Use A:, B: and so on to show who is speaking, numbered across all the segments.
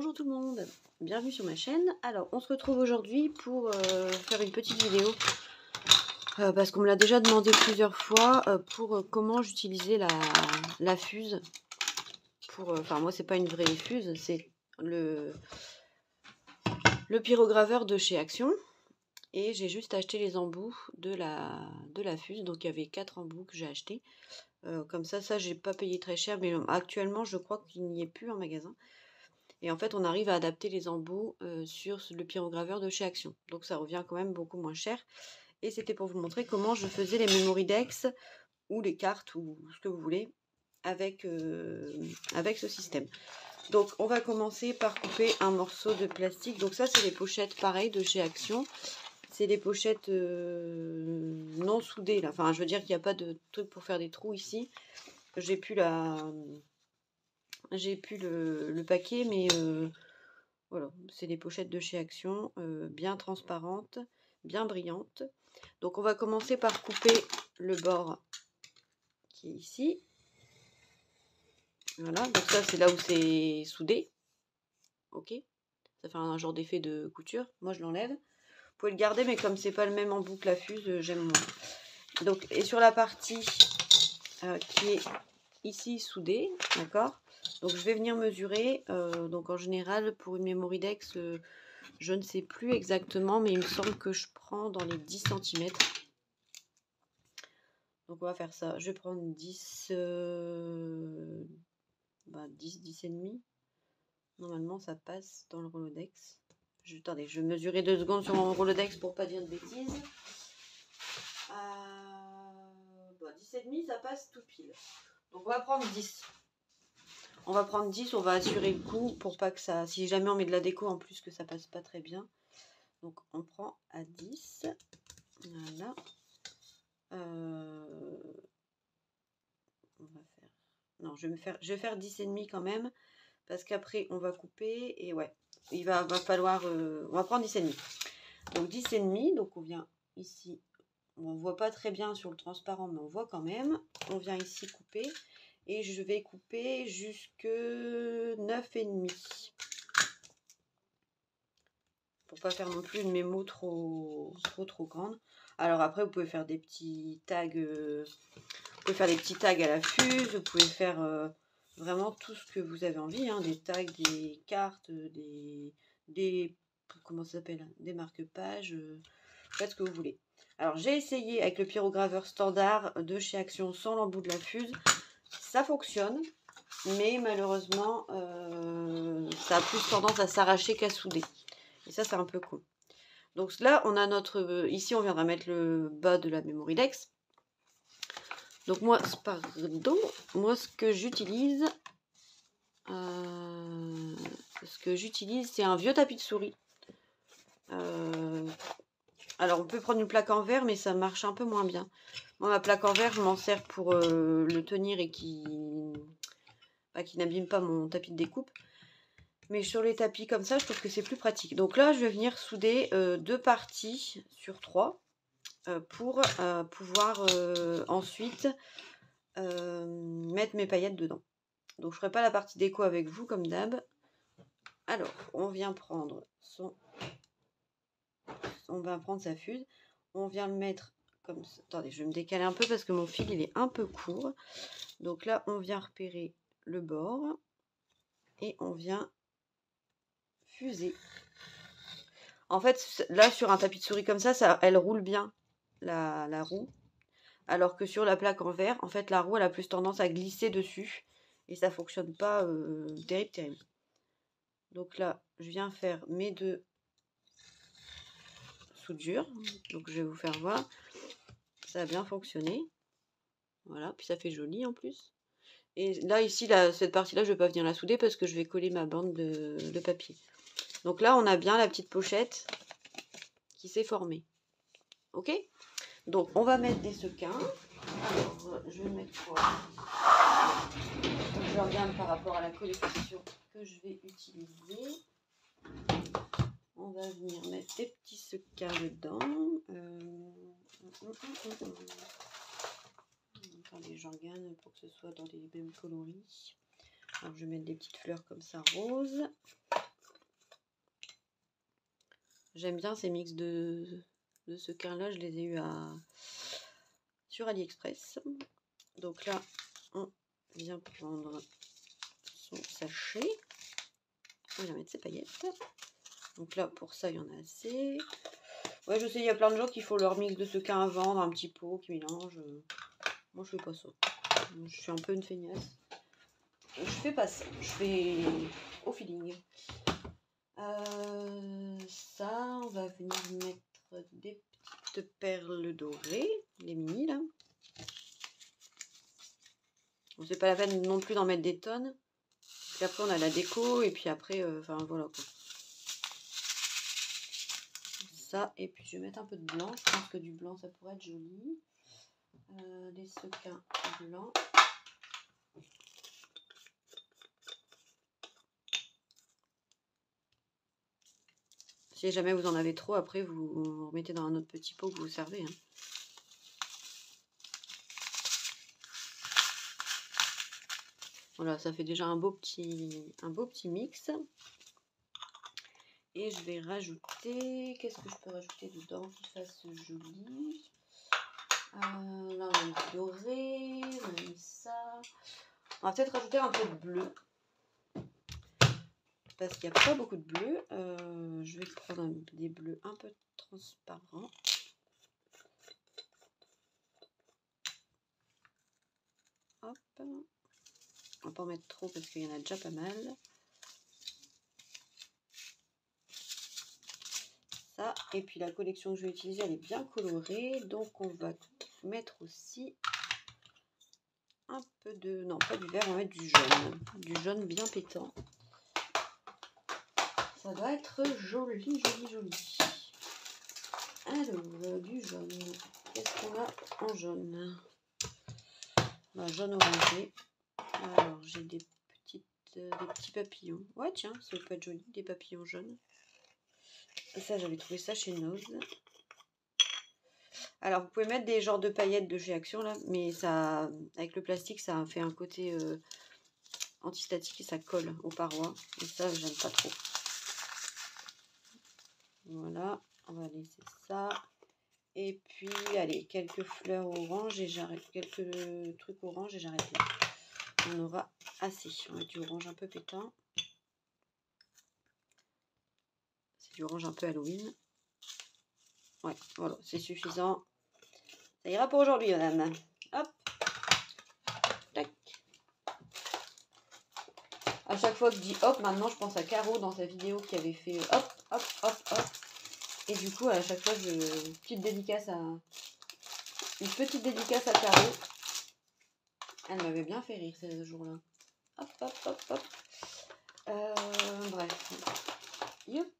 A: Bonjour tout le monde, bienvenue sur ma chaîne. Alors on se retrouve aujourd'hui pour faire une petite vidéo parce qu'on me l'a déjà demandé plusieurs fois pour comment j'utilisais la fuse. Enfin moi c'est pas une vraie fuse, c'est le pyrograveur de chez Action. Et j'ai juste acheté les embouts de la fuse, donc il y avait 4 embouts que j'ai achetés. Comme ça j'ai pas payé très cher, mais actuellement je crois qu'il n'y est plus en magasin. Et en fait, on arrive à adapter les embouts sur le pyrograveur de chez Action. Donc ça revient quand même beaucoup moins cher. Et c'était pour vous montrer comment je faisais les Memoridex ou les cartes ou ce que vous voulez avec ce système. Donc on va commencer par couper un morceau de plastique. Donc ça, c'est les pochettes pareilles de chez Action. C'est des pochettes non soudées là. Enfin, je veux dire qu'il n'y a pas de truc pour faire des trous ici. J'ai plus le paquet, mais voilà, c'est des pochettes de chez Action, bien transparentes, bien brillantes. Donc on va commencer par couper le bord qui est ici. Voilà, donc ça c'est là où c'est soudé. Ok, ça fait un genre d'effet de couture. Moi je l'enlève. Vous pouvez le garder, mais comme c'est pas le même embout que la fuse, j'aime moins. Donc, et sur la partie qui est ici soudée, d'accord. Donc je vais venir mesurer. Donc en général pour une Memoridex, je ne sais plus exactement, mais il me semble que je prends dans les 10 cm. Donc on va faire ça. Je vais prendre 10, 10 et demi. Normalement ça passe dans le Rolodex. Attendez, je vais mesurer 2 secondes sur mon Rolodex pour pas dire de bêtises. 10 et demi, ça passe tout pile. Donc on va prendre 10. On va prendre 10, on va assurer le coup pour pas que ça... Si jamais on met de la déco en plus, que ça passe pas très bien. Donc on prend à 10. Voilà. On va faire... Non, je vais faire 10 et demi quand même. Parce qu'après on va couper. Et ouais, il va falloir... on va prendre 10 et demi. Donc 10 et demi. Donc on vient ici. On voit pas très bien sur le transparent, mais on voit quand même. On vient ici couper. Et je vais couper jusque 9 et demi. Pour pas faire non plus une mémo trop grande. Alors après vous pouvez faire des petits tags, vous pouvez faire des petits tags à la fuse, vous pouvez faire vraiment tout ce que vous avez envie, hein, des tags, des cartes, des comment ça s'appelle, des marque-pages, faites ce que vous voulez. Alors j'ai essayé avec le pyrograveur standard de chez Action sans l'embout de la fuse, ça fonctionne, mais malheureusement ça a plus tendance à s'arracher qu'à souder. Et ça, c'est un peu con. Donc là, on a notre... ici, on viendra mettre le bas de la Memoridex. Donc moi, pardon, moi, ce que j'utilise, c'est un vieux tapis de souris. Alors, on peut prendre une plaque en verre, mais ça marche un peu moins bien. Moi, ma plaque en verre, je m'en sers pour le tenir et qui n'abîme pas mon tapis de découpe. Mais sur les tapis comme ça, je trouve que c'est plus pratique. Donc là, je vais venir souder 2 parties sur 3 pour pouvoir ensuite mettre mes paillettes dedans. Donc je ne ferai pas la partie déco avec vous comme d'hab. Alors, on vient prendre sa fuse. On vient le mettre comme ça. Attendez, je vais me décaler un peu parce que mon fil il est un peu court. Donc là, on vient repérer le bord et on vient fuser. En fait, là, sur un tapis de souris comme ça, elle roule bien, la roue. Alors que sur la plaque en verre, en fait, la roue, elle a plus tendance à glisser dessus. Et ça fonctionne pas terrible. Donc là, je viens faire mes 2 soudures. Donc je vais vous faire voir. Ça a bien fonctionné. Voilà, puis ça fait joli en plus. Et là, ici, cette partie-là, je ne vais pas venir la souder parce que je vais coller ma bande de papier. Donc là, on a bien la petite pochette qui s'est formée. Ok? Donc, on va mettre des sequins. Alors, je vais mettre quoi? Je regarde par rapport à la coloration que je vais utiliser. On va venir mettre des petits sequins dedans. Attendez, j'en gagne pour que ce soit dans les mêmes coloris. Alors, je vais mettre des petites fleurs comme ça, roses. J'aime bien ces mix de sequins là, je les ai eu sur AliExpress. Donc là, on vient prendre son sachet. On va mettre ses paillettes. Donc là, pour ça, il y en a assez. Ouais, je sais, il y a plein de gens qui font leur mix de sequins à vendre, un petit pot qui mélange. Moi, je fais pas ça. Je suis un peu une feignasse. Je fais pas ça. Je fais au feeling. Ça, on va venir mettre des petites perles dorées, les mini là. Bon, c'est pas la peine non plus d'en mettre des tonnes. Parce qu'après on a la déco et puis après, enfin voilà quoi. Ça, et puis je vais mettre un peu de blanc. Je pense que du blanc ça pourrait être joli. Des sequins blancs. Si jamais vous en avez trop, après vous remettez dans un autre petit pot que vous servez. Hein. Voilà, ça fait déjà un beau petit mix. Et je vais rajouter, qu'est-ce que je peux rajouter dedans qui fasse joli. Là on a mis doré, on a mis ça. On va peut-être rajouter un peu de bleu. Parce qu'il n'y a pas beaucoup de bleu. Je vais prendre des bleus un peu transparents. Hop. On va pas en mettre trop parce qu'il y en a déjà pas mal. Ça, et puis la collection que je vais utiliser, elle est bien colorée. Donc on va mettre aussi un peu de... Non, pas du vert, on va mettre du jaune. Du jaune bien pétant. Ça doit être joli, joli, joli. Alors, du jaune. Qu'est-ce qu'on a en jaune? Jaune orangé. Alors, j'ai des petits papillons. Ouais, tiens, ça peut être joli, des papillons jaunes. Et ça, j'avais trouvé ça chez Nose. Alors, vous pouvez mettre des genres de paillettes de chez Action, là, mais ça, avec le plastique, ça fait un côté antistatique et ça colle aux parois. Et ça, j'aime pas trop. Voilà, on va laisser ça. Et puis, allez, quelques fleurs orange et j'arrête. Quelques trucs orange et j'arrête là. On aura assez. On va du orange un peu pétant. C'est du orange un peu Halloween. Ouais, voilà, c'est suffisant. Ça ira pour aujourd'hui, madame. Hop. Tac. À chaque fois que je dis hop, maintenant je pense à Caro dans sa vidéo qui avait fait hop, hop, hop, hop. Et du coup, à chaque fois, une petite dédicace à Caro. Elle m'avait bien fait rire ces jours-là. Hop, hop, hop, hop. Bref. Yep.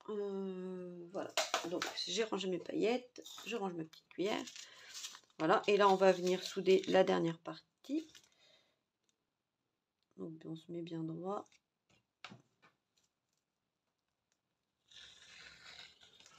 A: Voilà. Donc, j'ai rangé mes paillettes. Je range ma petite cuillère. Voilà. Et là, on va venir souder la dernière partie. Donc, on se met bien droit.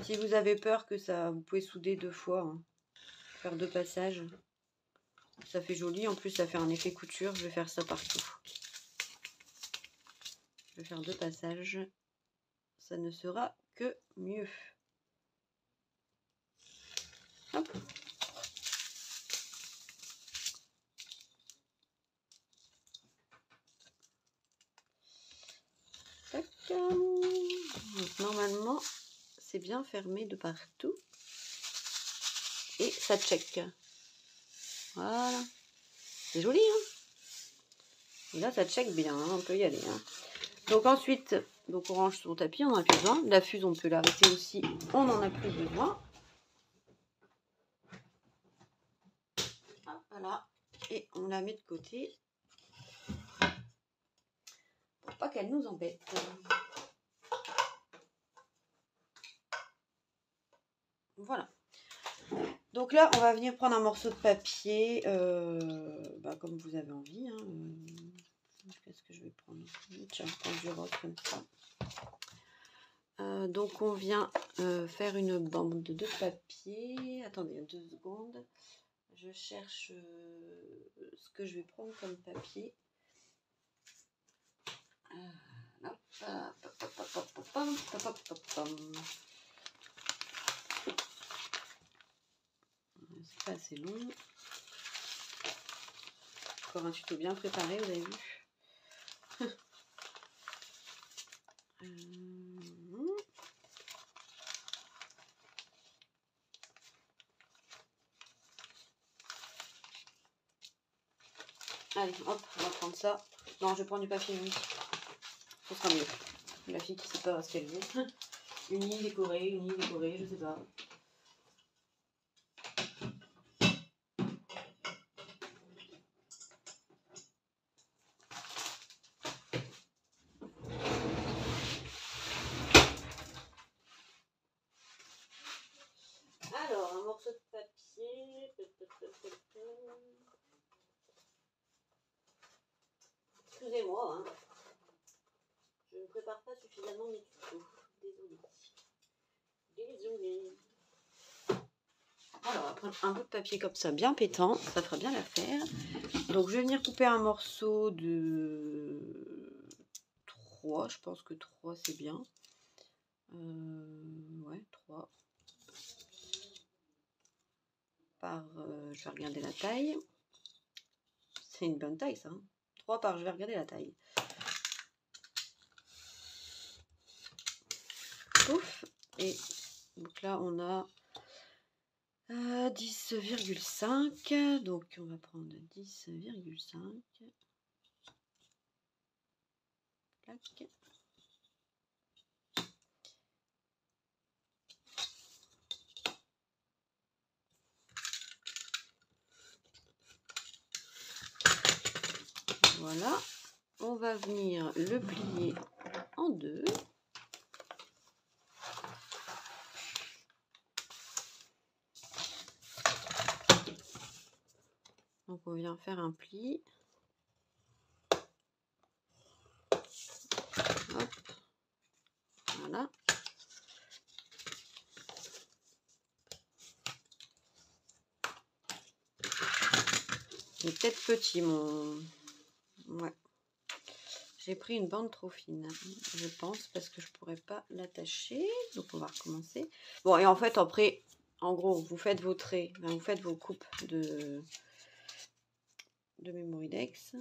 A: Si vous avez peur que ça, vous pouvez souder 2 fois. Hein. Faire 2 passages. Ça fait joli. En plus, ça fait un effet couture. Je vais faire ça partout. Je vais faire 2 passages. Ça ne sera que mieux. Hop. Tac. Donc, normalement, c'est bien fermé de partout. Et ça check. Voilà. C'est joli, hein. Et là, ça check bien. Hein, on peut y aller. Hein. Donc ensuite, donc on range son tapis, on n'en a plus besoin. La fuse, on peut l'arrêter aussi. On n'en a plus besoin. Hop, voilà. Et on la met de côté. Pour pas qu'elle nous embête. Voilà. Donc là, on va venir prendre un morceau de papier, comme vous avez envie. Hein. Qu'est-ce que je vais prendre? Tiens, je prends du rose comme ça. Donc on vient faire une bande de papier. Attendez 2 secondes. Je cherche ce que je vais prendre comme papier. C'est pas assez long. Encore un tuto bien préparé, vous avez vu. Allez, hop, on va prendre ça. Non, je vais prendre du papier uni. Ce sera mieux. La fille qui sait pas ce qu'elle veut. Uni, décoré, je sais pas. Alors, un morceau de papier. Excusez-moi, hein. Je ne prépare pas suffisamment mes tutos. Désolée. Désolée. Alors, on va prendre un bout de papier comme ça, bien pétant. Ça fera bien l'affaire. Donc, je vais venir couper un morceau de 3. Je pense que 3, c'est bien. Ouais, 3. Je vais regarder la taille. C'est une bonne taille, ça. Hein. 3 par, je vais regarder la taille. Ouf. Et donc là, on a 10,5. Donc, on va prendre 10,5. Clac. Voilà. On va venir le plier en 2. Donc, on vient faire un pli. Hop. Voilà. Il est peut-être petit, mon... Ouais. J'ai pris une bande trop fine, je pense, parce que je pourrais pas l'attacher. Donc, on va recommencer. Bon, et en fait, après, en gros, vous faites vos traits, vous faites vos coupes de Memoridex.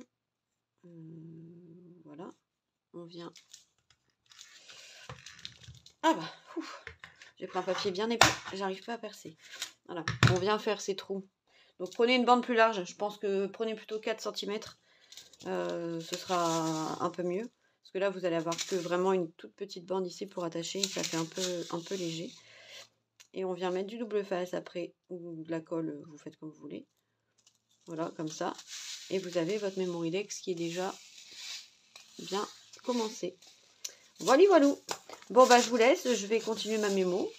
A: Voilà. On vient... Ah bah, j'ai pris un papier bien épais, j'arrive pas à percer. Voilà, on vient faire ces trous. Donc, prenez une bande plus large. Je pense que prenez plutôt 4 cm. Ce sera un peu mieux. Parce que là, vous allez avoir que vraiment une toute petite bande ici pour attacher. Ça fait un peu léger. Et on vient mettre du double face après, ou de la colle, vous faites comme vous voulez. Voilà, comme ça. Et vous avez votre Memoridex qui est déjà bien commencé. Voilà, voilà. Bon, bah, je vous laisse. Je vais continuer ma mémo.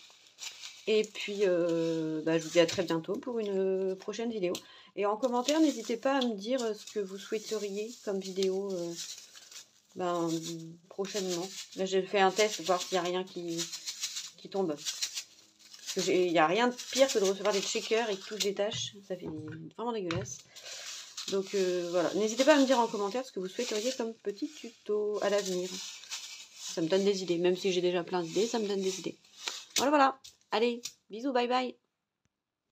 A: Et puis, je vous dis à très bientôt pour une prochaine vidéo. Et en commentaire, n'hésitez pas à me dire ce que vous souhaiteriez comme vidéo prochainement. Là, j'ai fait un test, voir s'il n'y a rien qui tombe. Il n'y a rien de pire que de recevoir des checkers et que tout se détache. Ça fait vraiment dégueulasse. Donc, voilà. N'hésitez pas à me dire en commentaire ce que vous souhaiteriez comme petit tuto à l'avenir. Ça me donne des idées. Même si j'ai déjà plein d'idées, ça me donne des idées. Voilà, voilà. Allez, bisous, bye bye.